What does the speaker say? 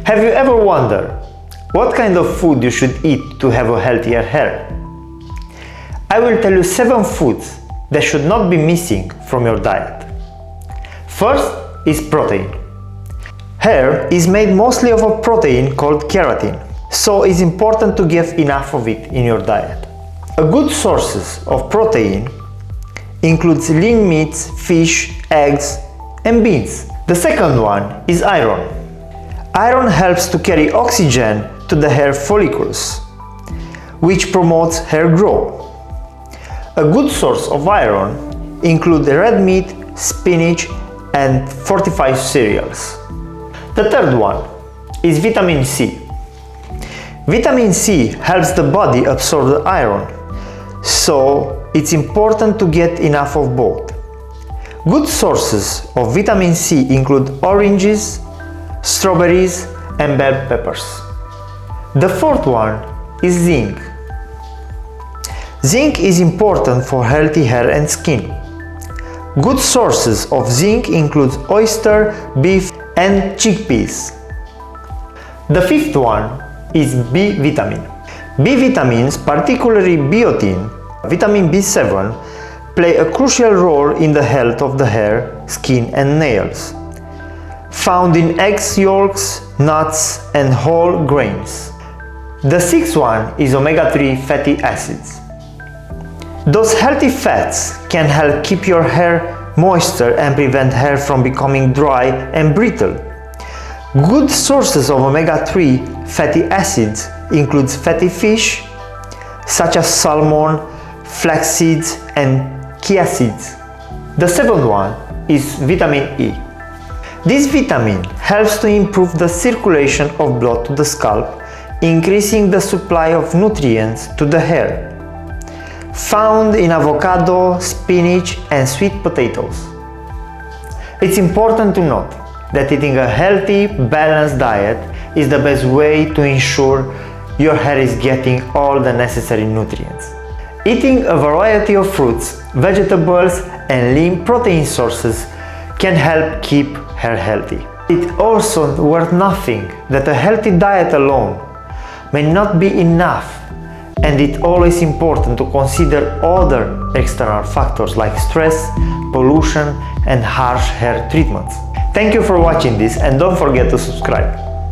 Have you ever wondered what kind of food you should eat to have a healthier hair? I will tell you 7 foods that should not be missing from your diet. First is protein. Hair is made mostly of a protein called keratin, so it's important to get enough of it in your diet. A good sources of protein includes lean meats, fish, eggs, and beans. The second one is iron. Iron helps to carry oxygen to the hair follicles, which promotes hair growth. A good source of iron includes red meat, spinach, and fortified cereals. The third one is vitamin C. Vitamin C helps the body absorb the iron, so it's important to get enough of both. Good sources of vitamin C include oranges, strawberries, and bell peppers. The fourth one is zinc. Zinc is important for healthy hair and skin. Good sources of zinc include oyster, beef, and chickpeas. The fifth one is B vitamin. B vitamins, particularly biotin, vitamin B7, play a crucial role in the health of the hair, skin, and nails. Found in eggs yolks, nuts, and whole grains. The sixth one is omega-3 fatty acids. Those healthy fats can help keep your hair moisture and prevent hair from becoming dry and brittle. Good sources of omega-3 fatty acids include fatty fish, such as salmon, flax seeds, and chia seeds. The seventh one is vitamin E. This vitamin helps to improve the circulation of blood to the scalp, increasing the supply of nutrients to the hair. Found in avocado, spinach, and sweet potatoes. It's important to note that eating a healthy, balanced diet is the best way to ensure your hair is getting all the necessary nutrients. Eating a variety of fruits, vegetables, and lean protein sources can help keep hair healthy. It's also worth nothing that a healthy diet alone may not be enough, and it's always important to consider other external factors like stress, pollution, and harsh hair treatments. Thank you for watching this, and don't forget to subscribe.